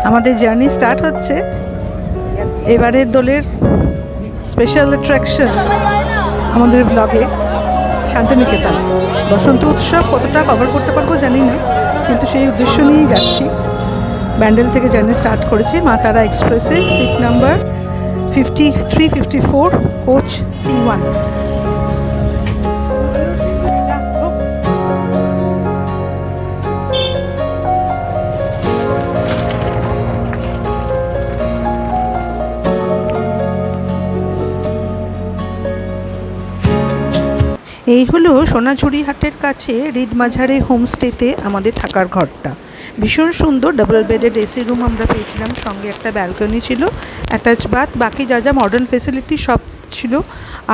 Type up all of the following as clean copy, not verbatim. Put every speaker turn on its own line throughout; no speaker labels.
আমাদের journey start হচ্ছে। এবারের দোলের স্পেশাল অ্যাট্রাকশন আমাদের ব্লগে শান্তিনিকেতন। বসন্ত উৎসব কতটা কভার করতে পারবো জানি না, কিন্তু সেই উদ্দেশ্য নিয়েই যাচ্ছি। ব্যান্ডেল থেকে জার্নি স্টার্ট করেছি মা তারা এক্সপ্রেসে, সিট নাম্বার 5354, কোচ C1। এই হলো সোনাঝুরি হাটের কাছে হৃদমাঝারে হোমস্টেতে আমাদের থাকার ঘরটা। ভীষণ সুন্দর ডাবল বেডেড এসি রুম আমরা পেয়েছিলাম, সঙ্গে একটা ব্যালকনি ছিল, অ্যাটাচ বাথ, বাকি যা যা মডার্ন ফেসিলিটি সব ছিল।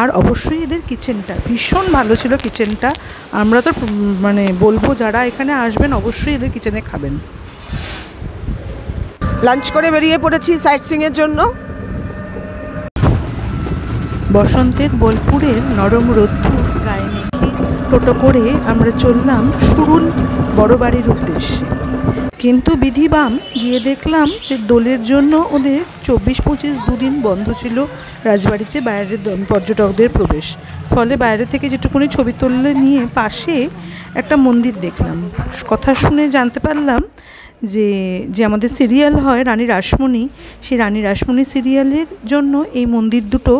আর অবশ্যই এদের কিচেনটা ভীষণ ভালো ছিল। কিচেনটা আমরা তো মানে বলবো যারা এখানে আসবেন অবশ্যই এদের কিচেনে খাবেন।
লাঞ্চ করে বেরিয়ে পড়েছি সাইট সিইংয়ের জন্য।
বসন্তের বোলপুরের নরম রোদ্দুর গায়ে মেখে টোটো করে আমরা চললাম সুরুল বড় বাড়ির উদ্দেশ্যে। কিন্তু বিধিবাম গিয়ে দেখলাম যে দোলের জন্য ওদের 24-25 দুদিন বন্ধ ছিল রাজবাড়িতে বাইরের পর্যটকদের প্রবেশ। ফলে বাইরে থেকে যেটুকুনি ছবি তুললে নিয়ে পাশে একটা মন্দির দেখলাম। কথা শুনে জানতে পারলাম যে আমাদের সিরিয়াল হয় রানী রাসমণি, সেই রানী রাসমণি সিরিয়ালের জন্য এই মন্দির দুটো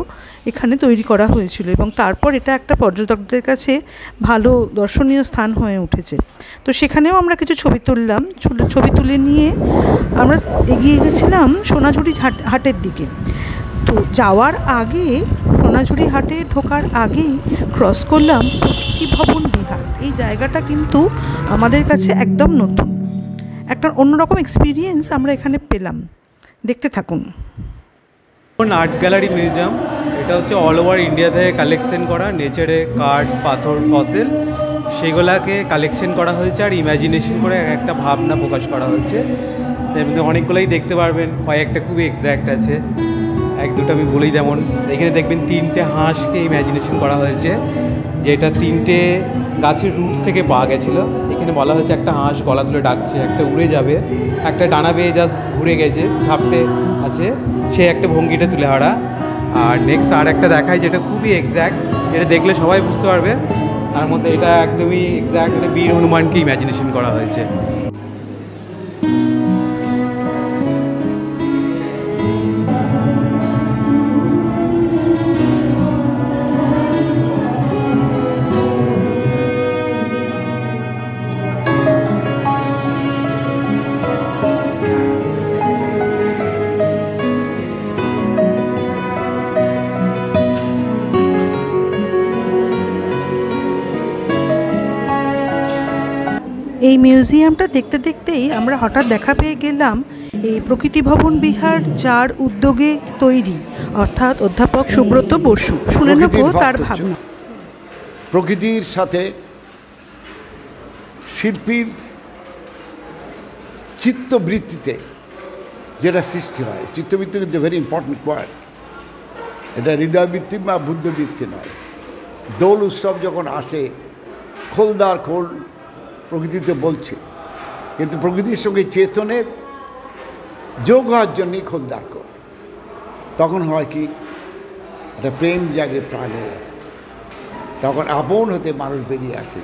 এখানে তৈরি করা হয়েছিল এবং তারপর এটা একটা পর্যটকদের কাছে ভালো দর্শনীয় স্থান হয়ে উঠেছে। তো সেখানেও আমরা কিছু ছবি তুললাম। ছবি তুলে নিয়ে আমরা এগিয়ে গেছিলাম সোনাঝুরি হাটের দিকে। তো যাওয়ার আগে সোনাঝুরি হাটে ঢোকার আগেই ক্রস করলাম প্রকৃতি ভবন বিহার। এই জায়গাটা কিন্তু আমাদের কাছে একদম নতুন, একটা অন্যরকম এক্সপিরিয়েন্স আমরা এখানে পেলাম। দেখতে থাকুন।
আর্ট গ্যালারি মিউজিয়াম, এটা হচ্ছে অল ওভার ইন্ডিয়া থেকে কালেকশন করা নেচারে কাঠ, পাথর, ফসিল, সেগুলাকে কালেকশন করা হয়েছে আর ইমাজিনেশন করে একটা ভাবনা প্রকাশ করা হয়েছে। অনেকগুলোই দেখতে পারবেন, কয়েকটা খুবই এক্স্যাক্ট আছে, এক দুটো আমি বলি। যেমন এখানে দেখবেন 3টে হাঁসকে ইমাজিনেশন করা হয়েছে, যেটা 3টে গাছের রুট থেকে পাওয়া গেছিলো। এখানে বলা হয়েছে একটা হাঁস গলা তুলে ডাকছে, একটা উড়ে যাবে, একটা ডানা বেয়ে জাস্ট ঘুরে গেছে, ঝাপটে আছে, সে একটা ভঙ্গিটা তুলে হারা। আর নেক্সট আর একটা দেখায় যেটা খুবই এক্স্যাক্ট, এটা দেখলে সবাই বুঝতে পারবে। তার মধ্যে এটা একদমই এক্স্যাক্ট, এটা বীর হনুমানকে ইমাজিনেশন করা হয়েছে।
এই মিউজিয়ামটা দেখতে দেখতেই আমরা হঠাৎ দেখা পেয়ে গেলাম এই প্রকৃতি ভবন বিহার, যার উদ্যোগে তৈরি, অর্থাৎ অধ্যাপক সুব্রত বসু। শুনে নেব তার ভাবনা।
প্রকৃতির সাথে শিল্পীর চিত্তবৃত্তিতে যেটা সৃষ্টি হয়, চিত্তবৃত্তি কিন্তু ভেরি ইম্পর্টেন্ট ওয়ার্ড। এটা হৃদয়বৃত্তি বা বুদ্ধবৃত্তি নয়। দোল উৎসব যখন আসে, খোলদার খোল প্রকৃতিতে বলছে, কিন্তু প্রকৃতির সঙ্গে চেতনের যোগ হওয়ার জন্যই খোলদার খোল। তখন হয় কি, একটা প্রেম জাগে প্রাণে, তখন আপন হতে মানুষ বেরিয়ে আসে।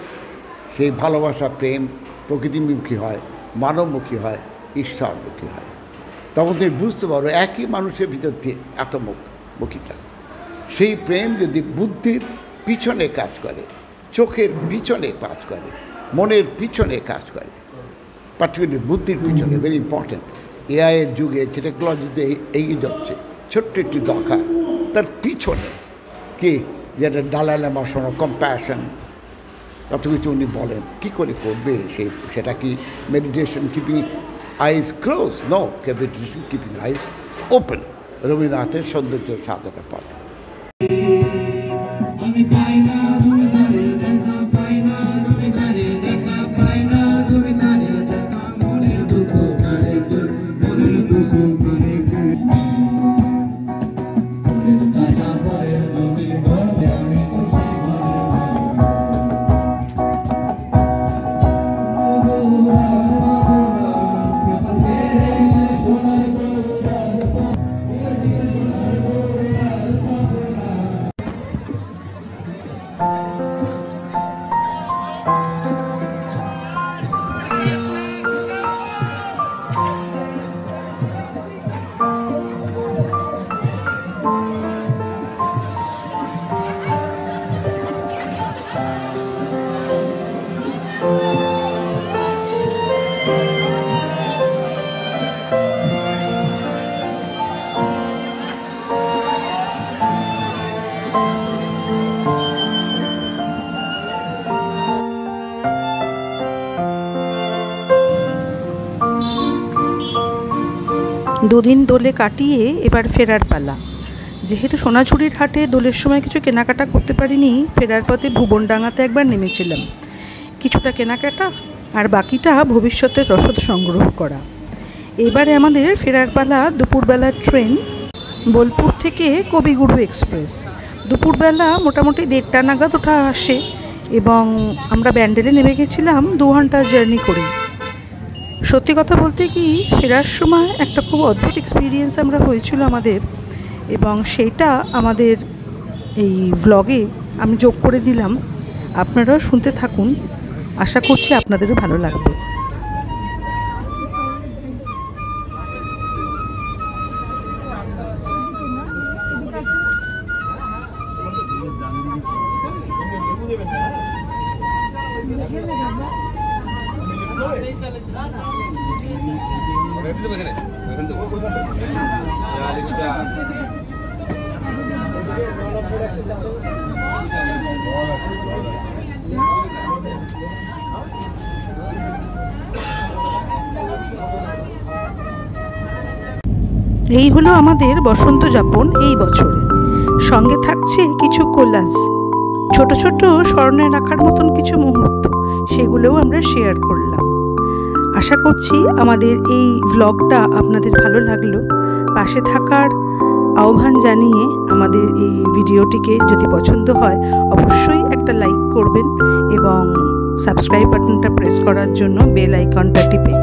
সেই ভালোবাসা প্রেম প্রকৃতিমুখী হয়, মানবমুখী হয়, ঈশ্বরমুখী হয়। তখন তুমি বুঝতে পারো একই মানুষের ভিতর দিয়ে এত মুখিতা। সেই প্রেম যদি বুদ্ধির পিছনে কাজ করে, চোখের পিছনে কাজ করে, মনের পিছনে কাজ করে, পার্টিকুলারলি বুদ্ধির পিছনে, ভেরি ইম্পর্ট্যান্ট। এআইয়ের যুগে যে টেকনোলজিতে এগিয়ে যাচ্ছে, ছোট্ট একটি দরকার তার পিছনে কি, যেটা দালাই লামা শোনো, কম্প্যাশন, কত কিছু উনি বলেন। কী করে করবে সেটা কি meditation, keeping eyes closed? No, meditation keeping eyes open. রবীন্দ্রনাথের সৌন্দর্য সাধনা পথ।
দুদিন দোলে কাটিয়ে এবার ফেরার পালা। যেহেতু সোনাঝুরির হাটে দোলের সময় কিছু কেনাকাটা করতে পারিনি, ফেরার পথে ভুবনডাঙ্গাতে একবার নেমেছিলাম। কিছুটা কেনাকাটা আর বাকিটা ভবিষ্যতের রসদ সংগ্রহ করা। এবারে আমাদের ফেরার পালা দুপুরবেলার ট্রেন বোলপুর থেকে কবিগুরু এক্সপ্রেস। দুপুরবেলা মোটামুটি 1:30 নাগাদ ওটা আসে এবং আমরা ব্যান্ডেলে নেমে গেছিলাম 2 ঘন্টার জার্নি করে। সত্যি কথা বলতে কি, ফেরার সময় একটা খুব অদ্ভুত এক্সপিরিয়েন্স আমরা হয়েছিল আমাদের, এবং সেইটা আমাদের এই ভ্লগে আমি যোগ করে দিলাম। আপনারাও শুনতে থাকুন, আশা করছি আপনাদেরও ভালো লাগবে। এই হলো আমাদের বসন্ত যাপন এই বছরে। সঙ্গে থাকছে কিছু কোলাজ, ছোট ছোট স্মরণে রাখার মতন কিছু মুহূর্ত, সেগুলোও আমরা শেয়ার করলাম। আশা করছি আমাদের এই ভ্লগটা আপনাদের ভালো লাগলো। পাশে থাকার আহ্বান জানিয়ে আমাদের এই ভিডিওটিকে যদি পছন্দ হয় অবশ্যই একটা লাইক করবেন এবং সাবস্ক্রাইব বাটনটা প্রেস করার জন্য বেল আইকনটা টিপে